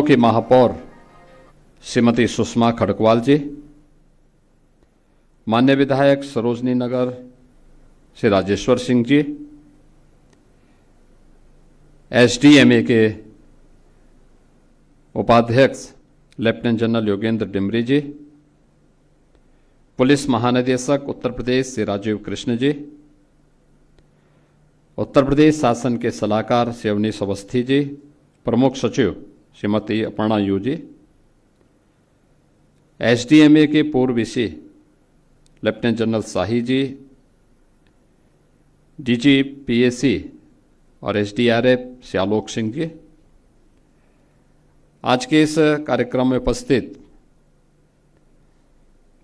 की महापौर श्रीमती सुषमा खड़कवाल जी, माननीय विधायक सरोजनी नगर श्री राजेश्वर सिंह जी, एसडीएमए के उपाध्यक्ष लेफ्टिनेंट जनरल योगेंद्र डिमरी जी, पुलिस महानिदेशक उत्तर प्रदेश श्री राजीव कृष्ण जी, उत्तर प्रदेश शासन के सलाहकार श्री अवनीश अवस्थी जी, प्रमुख सचिव श्रीमती अपर्णा यू जी, एसडीएमए के पूर्व EC lieutenant general Shahi ji, DG PAC और एसडीआरएफ श्री आलोक सिंह जी, आज के इस कार्यक्रम में उपस्थित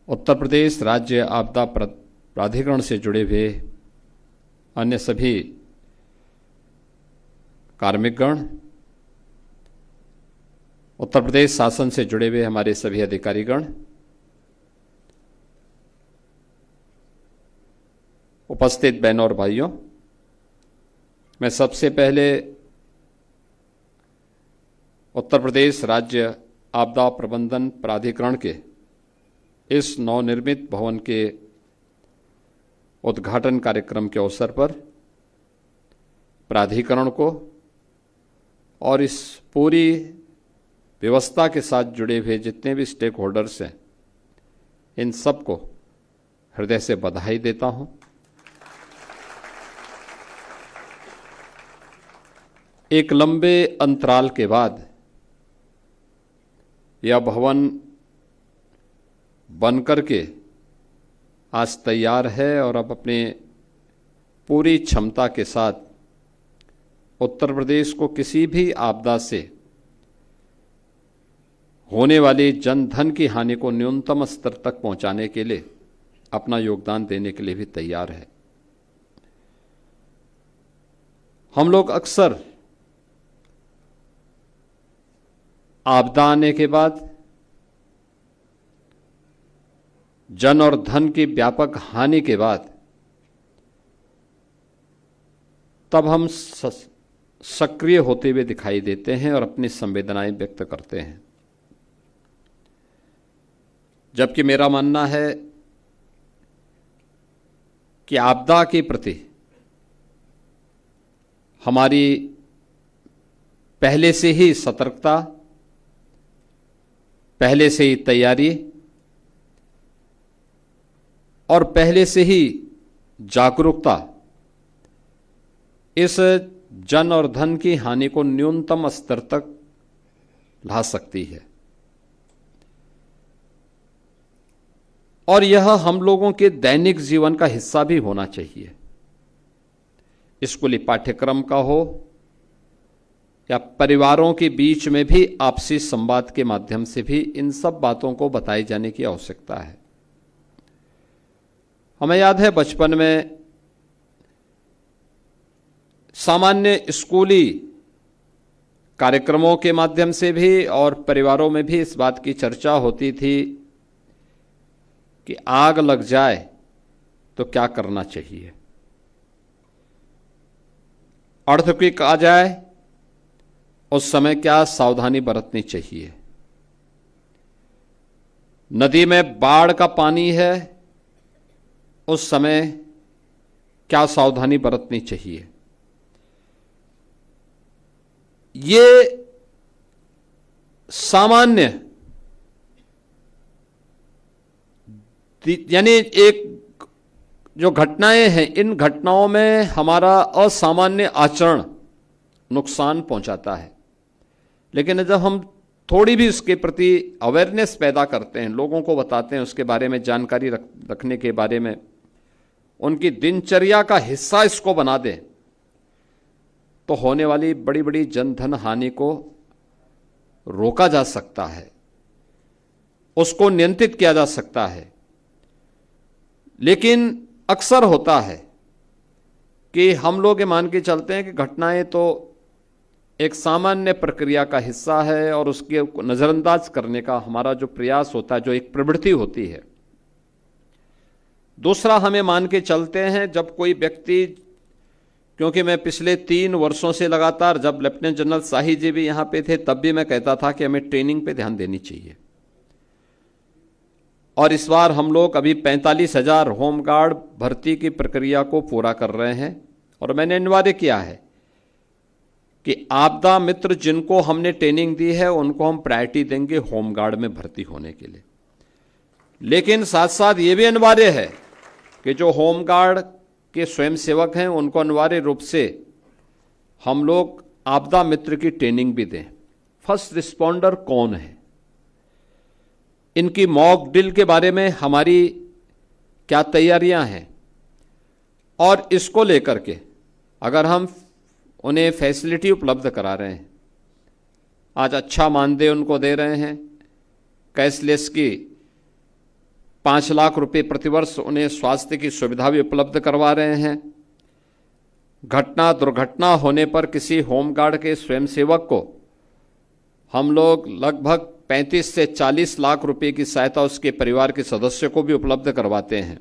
उत्तर प्रदेश राज्य आपदा प्राधिकरण से जुड़े हुए अन्य सभी कार्मिकगण, उत्तर प्रदेश शासन से जुड़े हुए हमारे सभी अधिकारीगण, उपस्थित बहनों और भाइयों, मैं सबसे पहले उत्तर प्रदेश राज्य आपदा प्रबंधन प्राधिकरण के इस नवनिर्मित भवन के उद्घाटन कार्यक्रम के अवसर पर प्राधिकरण को और इस पूरी व्यवस्था के साथ जुड़े हुए जितने भी स्टेक होल्डर्स हैं, इन सबको हृदय से बधाई देता हूं। एक लंबे अंतराल के बाद यह भवन बनकर के आज तैयार है और अब अपने पूरी क्षमता के साथ उत्तर प्रदेश को किसी भी आपदा से होने वाली जन धन की हानि को न्यूनतम स्तर तक पहुंचाने के लिए अपना योगदान देने के लिए भी तैयार है। हम लोग अक्सर आपदा आने के बाद जन और धन की व्यापक हानि के बाद तब हम सक्रिय होते हुए दिखाई देते हैं और अपनी संवेदनाएं व्यक्त करते हैं, जबकि मेरा मानना है कि आपदा के प्रति हमारी पहले से ही सतर्कता, पहले से ही तैयारी और पहले से ही जागरूकता इस जन और धन की हानि को न्यूनतम स्तर तक ला सकती है। और यह हम लोगों के दैनिक जीवन का हिस्सा भी होना चाहिए। स्कूली पाठ्यक्रम का हो या परिवारों के बीच में भी आपसी संवाद के माध्यम से भी इन सब बातों को बताए जाने की आवश्यकता है। हमें याद है बचपन में सामान्य स्कूली कार्यक्रमों के माध्यम से भी और परिवारों में भी इस बात की चर्चा होती थी कि आग लग जाए तो क्या करना चाहिए, अर्थक्वेक आ जाए उस समय क्या सावधानी बरतनी चाहिए, नदी में बाढ़ का पानी है उस समय क्या सावधानी बरतनी चाहिए। ये सामान्य यानी एक जो घटनाएं हैं, इन घटनाओं में हमारा असामान्य आचरण नुकसान पहुंचाता है, लेकिन जब हम थोड़ी भी उसके प्रति अवेयरनेस पैदा करते हैं, लोगों को बताते हैं, उसके बारे में जानकारी रखने के बारे में उनकी दिनचर्या का हिस्सा इसको बना दें, तो होने वाली बड़ी बड़ी जन धन हानि को रोका जा सकता है, उसको नियंत्रित किया जा सकता है। लेकिन अक्सर होता है कि हम लोग ये मान के चलते हैं कि घटनाएं तो एक सामान्य प्रक्रिया का हिस्सा है और उसके नज़रअंदाज करने का हमारा जो प्रयास होता है, जो एक प्रवृत्ति होती है। दूसरा, हमें मान के चलते हैं जब कोई व्यक्ति क्योंकि मैं पिछले 3 वर्षों से लगातार, जब लेफ्टिनेंट जनरल शाही जी भी यहाँ पे थे तब भी मैं कहता था कि हमें ट्रेनिंग पे ध्यान देनी चाहिए। और इस बार हम लोग अभी 45,000 होमगार्ड भर्ती की प्रक्रिया को पूरा कर रहे हैं और मैंने अनिवार्य किया है कि आपदा मित्र जिनको हमने ट्रेनिंग दी है उनको हम प्रायोरिटी देंगे होमगार्ड में भर्ती होने के लिए। लेकिन साथ साथ ये भी अनिवार्य है कि जो होमगार्ड के स्वयंसेवक हैं उनको अनिवार्य रूप से हम लोग आपदा मित्र की ट्रेनिंग भी दें। फर्स्ट रिस्पॉन्डर कौन है, इनकी मॉक ड्रिल के बारे में हमारी क्या तैयारियां हैं, और इसको लेकर के अगर हम उन्हें फैसिलिटी उपलब्ध करा रहे हैं, आज अच्छा मानदेय उनको दे रहे हैं, कैशलेस की 5 लाख रुपए प्रतिवर्ष उन्हें स्वास्थ्य की सुविधा भी उपलब्ध करवा रहे हैं, घटना दुर्घटना होने पर किसी होमगार्ड के स्वयंसेवक को हम लोग लगभग 35 से 40 लाख रुपए की सहायता उसके परिवार के सदस्य को भी उपलब्ध करवाते हैं,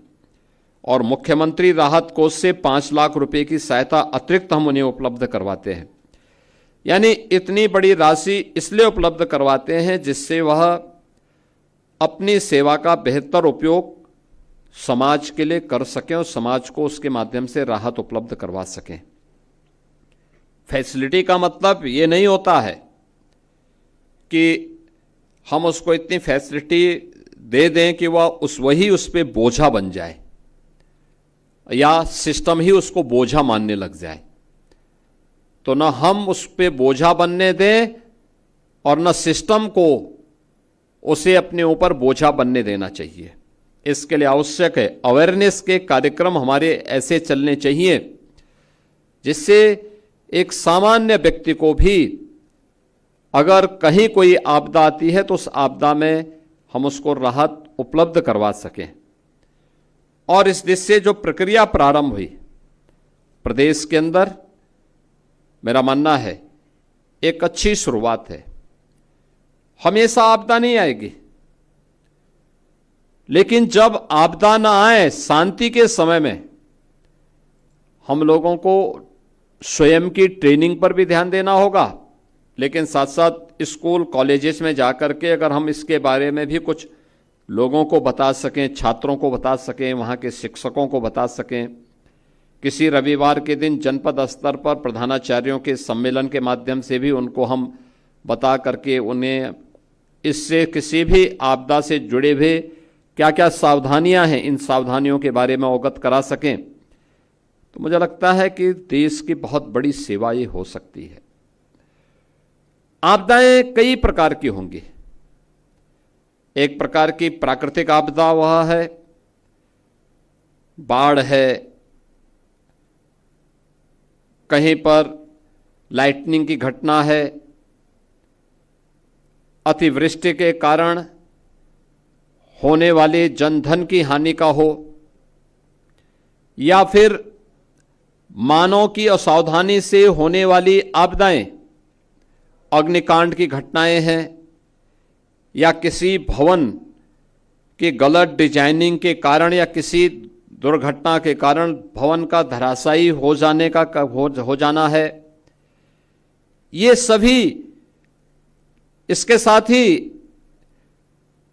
और मुख्यमंत्री राहत कोष से 5 लाख रुपए की सहायता अतिरिक्त हम उन्हें उपलब्ध करवाते हैं। यानी इतनी बड़ी राशि इसलिए उपलब्ध करवाते हैं जिससे वह अपनी सेवा का बेहतर उपयोग समाज के लिए कर सकें और समाज को उसके माध्यम से राहत उपलब्ध करवा सकें। फैसिलिटी का मतलब ये नहीं होता है कि हम उसको इतनी फैसिलिटी दे दें कि वह वही उस पर बोझा बन जाए या सिस्टम ही उसको बोझा मानने लग जाए। तो न हम उस पर बोझा बनने दें और न सिस्टम को उसे अपने ऊपर बोझा बनने देना चाहिए। इसके लिए आवश्यक है अवेयरनेस के कार्यक्रम हमारे ऐसे चलने चाहिए जिससे एक सामान्य व्यक्ति को भी अगर कहीं कोई आपदा आती है तो उस आपदा में हम उसको राहत उपलब्ध करवा सकें। और इस दिशा से जो प्रक्रिया प्रारंभ हुई प्रदेश के अंदर, मेरा मानना है एक अच्छी शुरुआत है। हमेशा आपदा नहीं आएगी, लेकिन जब आपदा ना आए, शांति के समय में हम लोगों को स्वयं की ट्रेनिंग पर भी ध्यान देना होगा, लेकिन साथ साथ स्कूल कॉलेजेस में जाकर के अगर हम इसके बारे में भी कुछ लोगों को बता सकें, छात्रों को बता सकें, वहाँ के शिक्षकों को बता सकें, किसी रविवार के दिन जनपद स्तर पर प्रधानाचार्यों के सम्मेलन के माध्यम से भी उनको हम बता करके उन्हें इससे किसी भी आपदा से जुड़े हुए क्या क्या सावधानियां हैं इन सावधानियों के बारे में अवगत करा सकें, तो मुझे लगता है कि देश की बहुत बड़ी सेवा ये हो सकती है। आपदाएं कई प्रकार की होंगी। एक प्रकार की प्राकृतिक आपदा वह है, बाढ़ है, कहीं पर लाइटनिंग की घटना है, अतिवृष्टि के कारण होने वाले जनधन की हानि का हो, या फिर मानव की असावधानी से होने वाली आपदाएं, अग्निकांड की घटनाएं हैं, या किसी भवन की गलत डिजाइनिंग के कारण या किसी दुर्घटना के कारण भवन का धराशायी हो जाने का हो जाना है। ये सभी, इसके साथ ही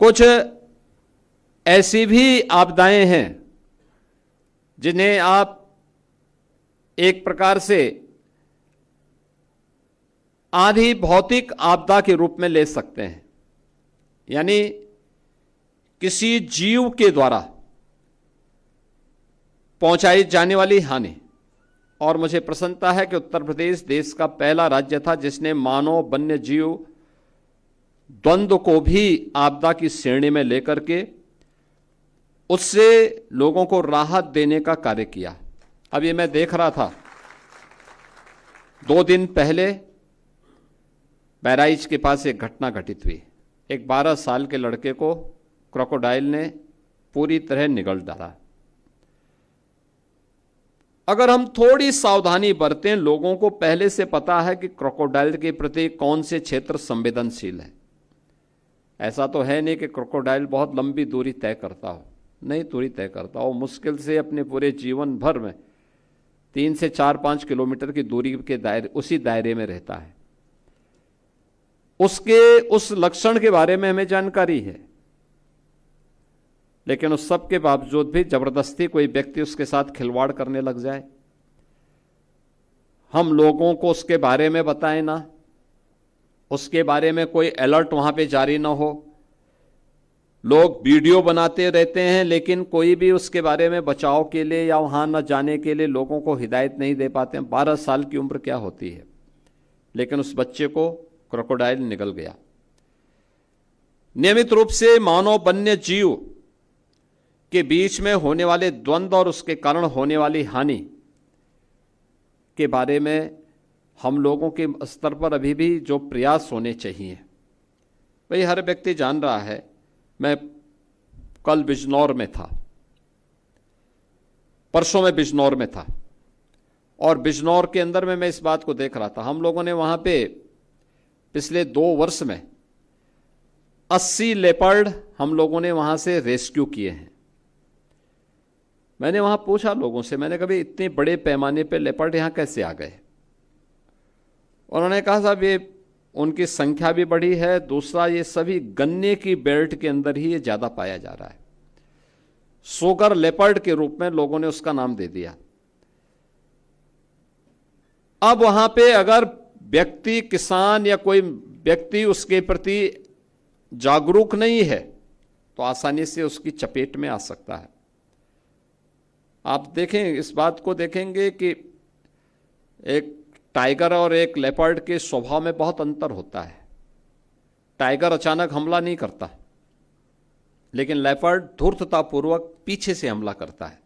कुछ ऐसी भी आपदाएं हैं जिन्हें आप एक प्रकार से आधी भौतिक आपदा के रूप में ले सकते हैं, यानी किसी जीव के द्वारा पहुंचाई जाने वाली हानि। और मुझे प्रसन्नता है कि उत्तर प्रदेश देश का पहला राज्य था जिसने मानव वन्य जीव द्वंद्व को भी आपदा की श्रेणी में लेकर के उससे लोगों को राहत देने का कार्य किया। अभी मैं देख रहा था 2 दिन पहले बहराइच के पास एक घटना घटित हुई। एक 12 साल के लड़के को क्रोकोडाइल ने पूरी तरह निगल डाला। अगर हम थोड़ी सावधानी बरतें, लोगों को पहले से पता है कि क्रोकोडाइल के प्रति कौन से क्षेत्र संवेदनशील है। ऐसा तो है नहीं कि क्रोकोडाइल बहुत लंबी दूरी तय करता हो, नहीं दूरी तय करता हो, मुश्किल से अपने पूरे जीवन भर में 3 से 4-5 किलोमीटर की दूरी के दायरे, उसी दायरे में रहता है। उसके उस लक्षण के बारे में हमें जानकारी है, लेकिन उस सब के बावजूद भी जबरदस्ती कोई व्यक्ति उसके साथ खिलवाड़ करने लग जाए, हम लोगों को उसके बारे में बताएं ना, उसके बारे में कोई अलर्ट वहां पे जारी ना हो, लोग वीडियो बनाते रहते हैं लेकिन कोई भी उसके बारे में बचाव के लिए या वहां न जाने के लिए लोगों को हिदायत नहीं दे पाते हैं। 12 साल की उम्र क्या होती है, लेकिन उस बच्चे को क्रोकोडाइल निगल गया। नियमित रूप से मानव वन्य जीव के बीच में होने वाले द्वंद्व और उसके कारण होने वाली हानि के बारे में हम लोगों के स्तर पर अभी भी जो प्रयास होने चाहिए, भाई हर व्यक्ति जान रहा है। मैं कल बिजनौर में था, परसों में बिजनौर में था, और बिजनौर के अंदर में मैं इस बात को देख रहा था। हम लोगों ने वहां पे पिछले 2 वर्ष में 80 लेपर्ड हम लोगों ने वहां से रेस्क्यू किए हैं। मैंने वहां पूछा लोगों से, मैंने कभी इतने बड़े पैमाने पे लेपर्ड यहां कैसे आ गए? उन्होंने कहा साहब ये उनकी संख्या भी बढ़ी है, दूसरा ये सभी गन्ने की बेल्ट के अंदर ही ये ज्यादा पाया जा रहा है। सुगर लेपर्ड के रूप में लोगों ने उसका नाम दे दिया। अब वहां पे अगर व्यक्ति, किसान या कोई व्यक्ति उसके प्रति जागरूक नहीं है तो आसानी से उसकी चपेट में आ सकता है। आप देखें, इस बात को देखेंगे कि एक टाइगर और एक लेपर्ड के स्वभाव में बहुत अंतर होता है। टाइगर अचानक हमला नहीं करता, लेकिन लेपर्ड धूर्ततापूर्वक पीछे से हमला करता है,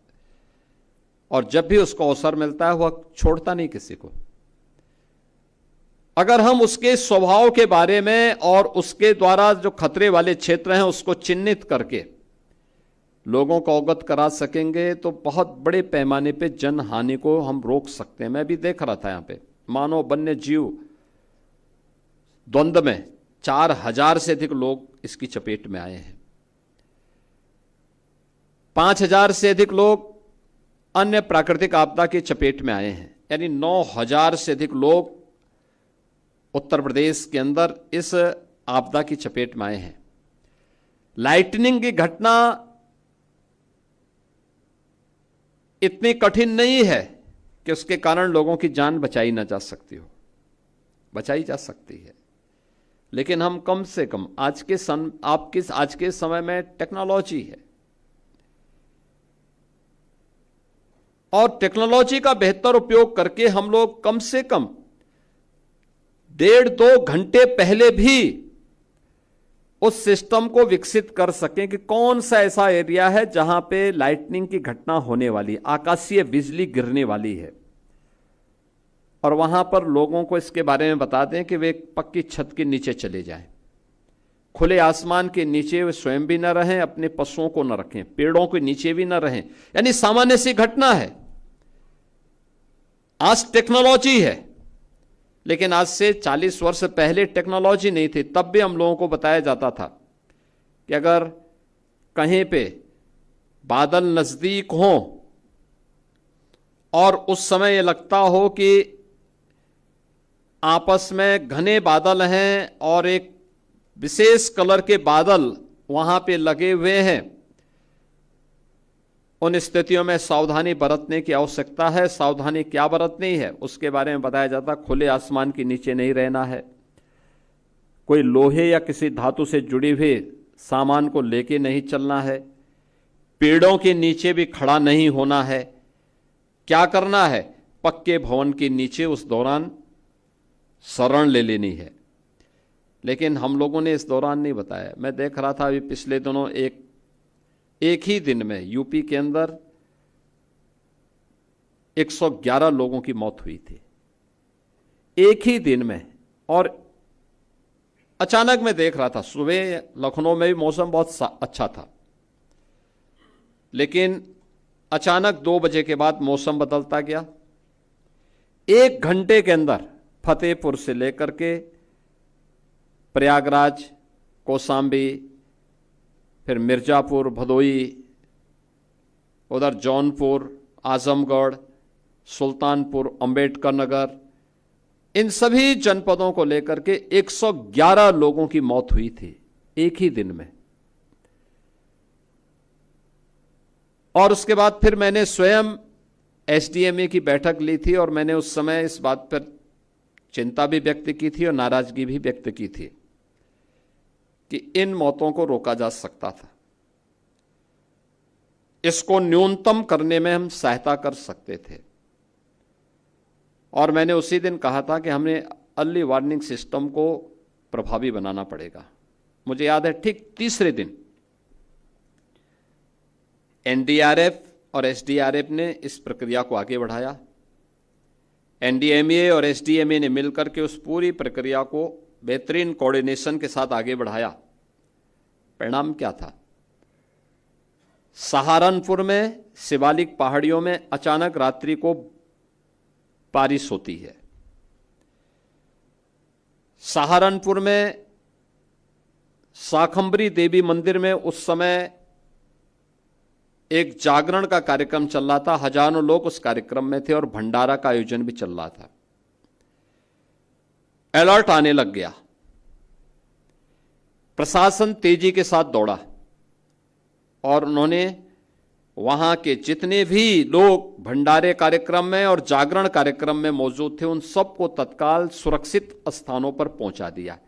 और जब भी उसको अवसर मिलता है वह छोड़ता नहीं किसी को। अगर हम उसके स्वभाव के बारे में और उसके द्वारा जो खतरे वाले क्षेत्र हैं उसको चिन्हित करके लोगों को अवगत करा सकेंगे तो बहुत बड़े पैमाने पे जन हानि को हम रोक सकते हैं। मैं भी देख रहा था यहां पे मानव वन्य जीव द्वंद्व में 4000 से अधिक लोग इसकी चपेट में आए हैं। 5000 से अधिक लोग अन्य प्राकृतिक आपदा की चपेट में आए हैं, यानी 9000 से अधिक लोग उत्तर प्रदेश के अंदर इस आपदा की चपेट में आए हैं। लाइटनिंग की घटना इतनी कठिन नहीं है कि उसके कारण लोगों की जान बचाई ना जा सकती हो, बचाई जा सकती है। लेकिन हम कम से कम आज के समय में टेक्नोलॉजी है, और टेक्नोलॉजी का बेहतर उपयोग करके हम लोग कम से कम 1.5-2 घंटे पहले भी उस सिस्टम को विकसित कर सकें कि कौन सा ऐसा एरिया है जहां पे लाइटनिंग की घटना होने वाली, आकाशीय बिजली गिरने वाली है, और वहां पर लोगों को इसके बारे में बता दें कि वे पक्की छत के नीचे चले जाएं, खुले आसमान के नीचे वे स्वयं भी न रहें, अपने पशुओं को न रखें, पेड़ों के नीचे भी न रहें। यानी सामान्य सी घटना है। आज टेक्नोलॉजी है, लेकिन आज से 40 वर्ष पहले टेक्नोलॉजी नहीं थी। तब भी हम लोगों को बताया जाता था कि अगर कहीं पे बादल नजदीक हो और उस समय ये लगता हो कि आपस में घने बादल हैं और एक विशेष कलर के बादल वहां पे लगे हुए हैं, उन स्थितियों में सावधानी बरतने की आवश्यकता है। सावधानी क्या बरतनी है उसके बारे में बताया जाता। खुले आसमान के नीचे नहीं रहना है, कोई लोहे या किसी धातु से जुड़ी हुई सामान को लेके नहीं चलना है, पेड़ों के नीचे भी खड़ा नहीं होना है। क्या करना है, पक्के भवन के नीचे उस दौरान शरण ले लेनी है। लेकिन हम लोगों ने इस दौरान नहीं बताया। मैं देख रहा था अभी पिछले दिनों एक ही दिन में यूपी के अंदर 111 लोगों की मौत हुई थी, एक ही दिन में। और अचानक मैं देख रहा था, सुबह लखनऊ में भी मौसम बहुत अच्छा था, लेकिन अचानक 2 बजे के बाद मौसम बदलता गया। 1 घंटे के अंदर फतेहपुर से लेकर के प्रयागराज, कौशाम्बी, फिर मिर्जापुर, भदोई, उधर जौनपुर, आजमगढ़, सुल्तानपुर, अंबेडकर नगर, इन सभी जनपदों को लेकर के 111 लोगों की मौत हुई थी एक ही दिन में। और उसके बाद फिर मैंने स्वयं एसडीएमए की बैठक ली थी और मैंने उस समय इस बात पर चिंता भी व्यक्त की थी और नाराजगी भी व्यक्त की थी कि इन मौतों को रोका जा सकता था, इसको न्यूनतम करने में हम सहायता कर सकते थे। और मैंने उसी दिन कहा था कि हमें अर्ली वार्निंग सिस्टम को प्रभावी बनाना पड़ेगा। मुझे याद है ठीक तीसरे दिन एनडीआरएफ और एसडीआरएफ ने इस प्रक्रिया को आगे बढ़ाया। एनडीएमए और एसडीएमए ने मिलकर के उस पूरी प्रक्रिया को बेहतरीन कोऑर्डिनेशन के साथ आगे बढ़ाया। परिणाम क्या था? सहारनपुर में शिवालिक पहाड़ियों में अचानक रात्रि को बारिश होती है। सहारनपुर में शाकंभरी देवी मंदिर में उस समय एक जागरण का कार्यक्रम चल रहा था, हजारों लोग उस कार्यक्रम में थे और भंडारा का आयोजन भी चल रहा था। अलर्ट आने लग गया, प्रशासन तेजी के साथ दौड़ा और उन्होंने वहां के जितने भी लोग भंडारे कार्यक्रम में और जागरण कार्यक्रम में मौजूद थे उन सबको तत्काल सुरक्षित स्थानों पर पहुंचा दिया।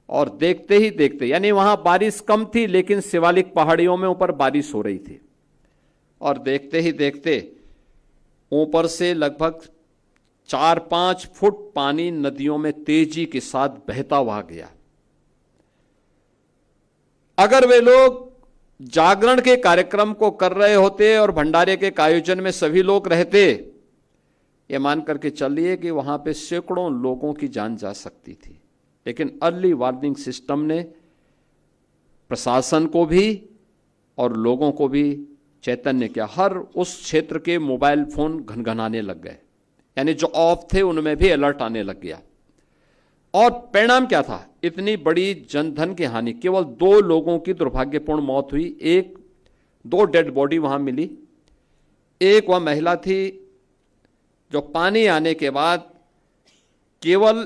और देखते ही देखते, यानी वहां बारिश कम थी लेकिन शिवालिक पहाड़ियों में ऊपर बारिश हो रही थी, और देखते ही देखते ऊपर से लगभग 4-5 फुट पानी नदियों में तेजी के साथ बहता हुआ गया। अगर वे लोग जागरण के कार्यक्रम को कर रहे होते और भंडारे के आयोजन में सभी लोग रहते, ये मान करके चलिए कि वहां पे सैकड़ों लोगों की जान जा सकती थी। लेकिन अर्ली वार्निंग सिस्टम ने प्रशासन को भी और लोगों को भी चैतन्य किया। हर उस क्षेत्र के मोबाइल फोन घनघनाने लग गए, यानी जो ऑफ थे उनमें भी अलर्ट आने लग गया। और परिणाम क्या था? इतनी बड़ी जनधन की हानि, केवल 2 लोगों की दुर्भाग्यपूर्ण मौत हुई। 2 डेड बॉडी वहां मिली। एक वह महिला थी जो पानी आने के बाद केवल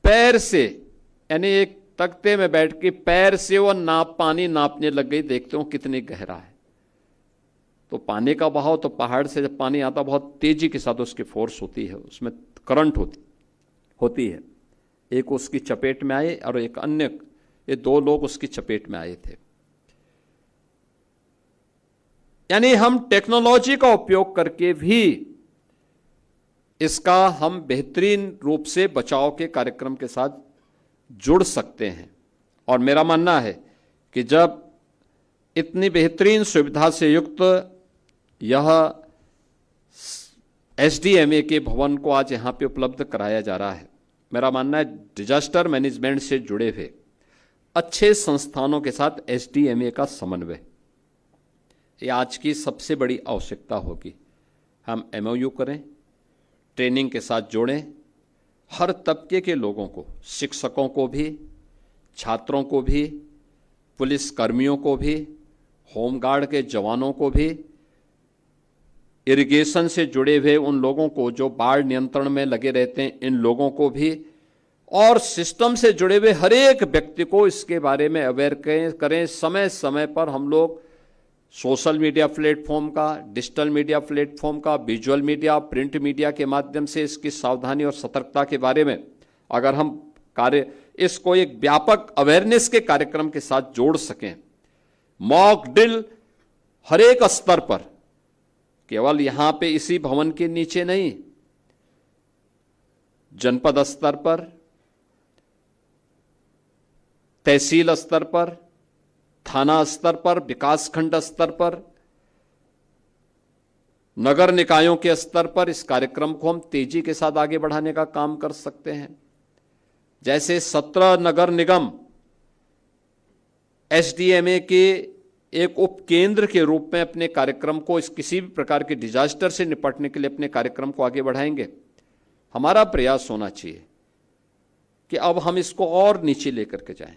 पैर से, यानी एक तख्ते में बैठ के पैर से वो पानी नापने लग गई, देखते हो कितनी गहरा है। तो पानी का बहाव, तो पहाड़ से जब पानी आता बहुत तेजी के साथ उसकी फोर्स होती है, उसमें करंट होती है। एक उसकी चपेट में आए और एक अन्य, ये 2 लोग उसकी चपेट में आए थे। यानी हम टेक्नोलॉजी का उपयोग करके भी इसका हम बेहतरीन रूप से बचाव के कार्यक्रम के साथ जुड़ सकते हैं। और मेरा मानना है कि जब इतनी बेहतरीन सुविधा से युक्त यह एसडीएमए के भवन को आज यहां पे उपलब्ध कराया जा रहा है, मेरा मानना है डिजास्टर मैनेजमेंट से जुड़े हुए अच्छे संस्थानों के साथ एसडीएमए का समन्वय, ये आज की सबसे बड़ी आवश्यकता होगी। हम एमओयू करें, ट्रेनिंग के साथ जोड़ें, हर तबके के लोगों को, शिक्षकों को भी, छात्रों को भी, पुलिस कर्मियों को भी, होमगार्ड के जवानों को भी, इरिगेशन से जुड़े हुए उन लोगों को जो बाढ़ नियंत्रण में लगे रहते हैं, इन लोगों को भी, और सिस्टम से जुड़े हुए हर एक व्यक्ति को इसके बारे में अवेयर करें। समय समय पर हम लोग सोशल मीडिया प्लेटफॉर्म का, डिजिटल मीडिया प्लेटफॉर्म का, विजुअल मीडिया, प्रिंट मीडिया के माध्यम से इसकी सावधानी और सतर्कता के बारे में अगर हम इसको एक व्यापक अवेयरनेस के कार्यक्रम के साथ जोड़ सकें, मॉक ड्रिल हर एक स्तर पर, केवल यहां पे इसी भवन के नीचे नहीं, जनपद स्तर पर, तहसील स्तर पर, थाना स्तर पर, विकासखंड स्तर पर, नगर निकायों के स्तर पर इस कार्यक्रम को हम तेजी के साथ आगे बढ़ाने का काम कर सकते हैं। जैसे 17 नगर निगम एसडीएमए के एक उपकेंद्र के रूप में अपने कार्यक्रम को, इस किसी भी प्रकार के डिजास्टर से निपटने के लिए अपने कार्यक्रम को आगे बढ़ाएंगे। हमारा प्रयास होना चाहिए कि अब हम इसको और नीचे लेकर के जाएं।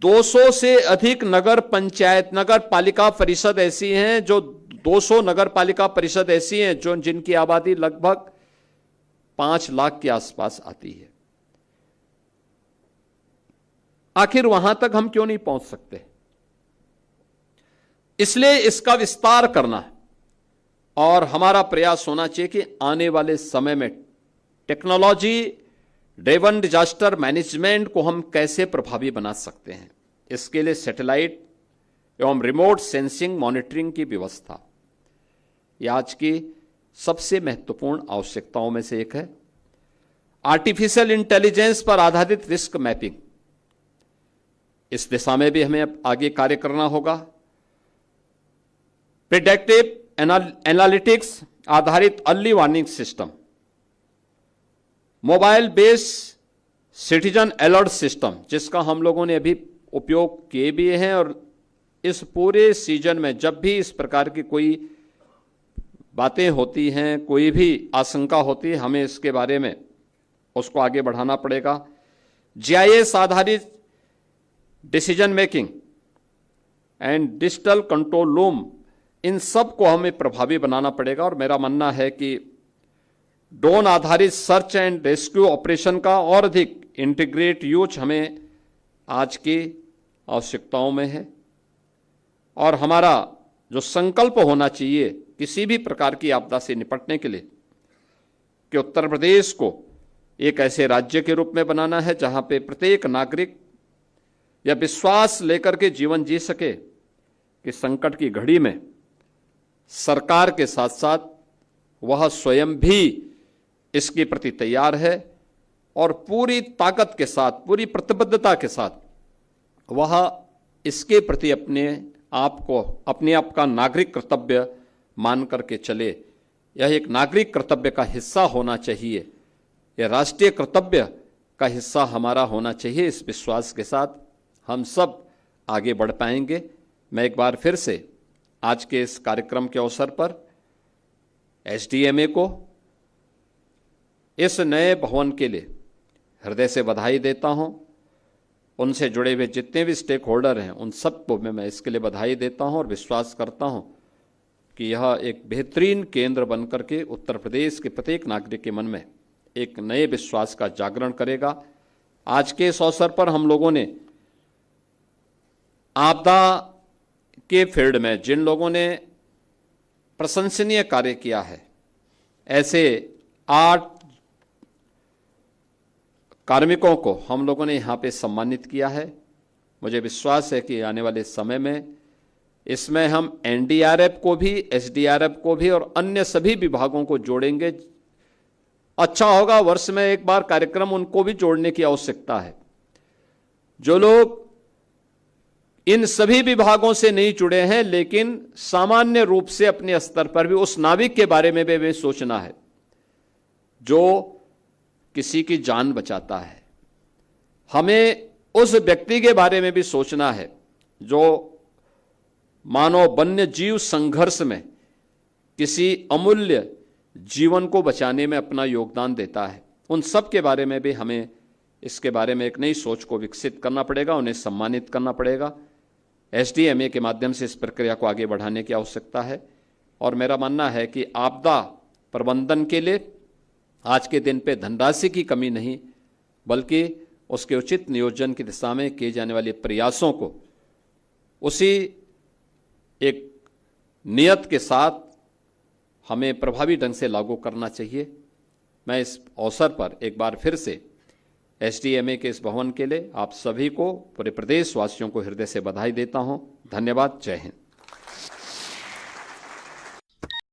200 से अधिक नगर पंचायत, नगर पालिका परिषद ऐसी हैं जो 200 नगर पालिका परिषद ऐसी हैं जो जिनकी आबादी लगभग 5 लाख के आसपास आती है। आखिर वहां तक हम क्यों नहीं पहुंच सकते? इसलिए इसका विस्तार करना है और हमारा प्रयास होना चाहिए कि आने वाले समय में टेक्नोलॉजी ड्रिवन डिजास्टर मैनेजमेंट को हम कैसे प्रभावी बना सकते हैं। इसके लिए सैटेलाइट एवं रिमोट सेंसिंग मॉनिटरिंग की व्यवस्था यह आज की सबसे महत्वपूर्ण आवश्यकताओं में से एक है। आर्टिफिशियल इंटेलिजेंस पर आधारित रिस्क मैपिंग, इस दिशा में भी हमें आगे कार्य करना होगा। प्रिडिक्टिव एनालिटिक्स आधारित early warning system, mobile based citizen alert system, जिसका हम लोगों ने अभी उपयोग किए भी हैं और इस पूरे सीजन में जब भी इस प्रकार की कोई बातें होती हैं, कोई भी आशंका होती है, हमें इसके बारे में उसको आगे बढ़ाना पड़ेगा। जीआईएस आधारित decision making and digital control room, इन सब को हमें प्रभावी बनाना पड़ेगा। और मेरा मानना है कि ड्रोन आधारित सर्च एंड रेस्क्यू ऑपरेशन का और अधिक इंटीग्रेट यूज हमें आज की आवश्यकताओं में है। और हमारा जो संकल्प होना चाहिए किसी भी प्रकार की आपदा से निपटने के लिए कि उत्तर प्रदेश को एक ऐसे राज्य के रूप में बनाना है जहां पे प्रत्येक नागरिक यह विश्वास लेकर के जीवन जी सके कि संकट की घड़ी में सरकार के साथ साथ वह स्वयं भी इसके प्रति तैयार है और पूरी ताकत के साथ, पूरी प्रतिबद्धता के साथ वह इसके प्रति अपने आप का नागरिक कर्तव्य मान करके चले। यह एक नागरिक कर्तव्य का हिस्सा होना चाहिए, यह राष्ट्रीय कर्तव्य का हिस्सा हमारा होना चाहिए। इस विश्वास के साथ हम सब आगे बढ़ पाएंगे। मैं एक बार फिर से आज के इस कार्यक्रम के अवसर पर एसडीएमए को इस नए भवन के लिए हृदय से बधाई देता हूं। उनसे जुड़े हुए जितने भी स्टेक होल्डर हैं उन सबको मैं इसके लिए बधाई देता हूं और विश्वास करता हूं कि यह एक बेहतरीन केंद्र बनकर के उत्तर प्रदेश के प्रत्येक नागरिक के मन में एक नए विश्वास का जागरण करेगा। आज के इस अवसर पर हम लोगों ने आपदा के फील्ड में जिन लोगों ने प्रशंसनीय कार्य किया है, ऐसे 8 कार्मिकों को हम लोगों ने यहाँ पे सम्मानित किया है। मुझे विश्वास है कि आने वाले समय में इसमें हम एनडीआरएफ को भी, एसडीआरएफ को भी और अन्य सभी विभागों को जोड़ेंगे। अच्छा होगा वर्ष में एक बार कार्यक्रम उनको भी जोड़ने की आवश्यकता है। जो लोग इन सभी विभागों से नहीं जुड़े हैं लेकिन सामान्य रूप से अपने स्तर पर भी उस नाविक के बारे में भी सोचना है जो किसी की जान बचाता है। हमें उस व्यक्ति के बारे में भी सोचना है जो मानव वन्य जीव संघर्ष में किसी अमूल्य जीवन को बचाने में अपना योगदान देता है। उन सब के बारे में भी हमें इसके बारे में एक नई सोच को विकसित करना पड़ेगा, उन्हें सम्मानित करना पड़ेगा। एसडीएमए के माध्यम से इस प्रक्रिया को आगे बढ़ाने की आवश्यकता है। और मेरा मानना है कि आपदा प्रबंधन के लिए आज के दिन पे धनराशि की कमी नहीं, बल्कि उसके उचित नियोजन की दिशा में किए जाने वाले प्रयासों को उसी एक नियत के साथ हमें प्रभावी ढंग से लागू करना चाहिए। मैं इस अवसर पर एक बार फिर से एसडीएमए के इस भवन के लिए आप सभी को, पूरे प्रदेशवासियों को हृदय से बधाई देता हूं। धन्यवाद। जय हिंद।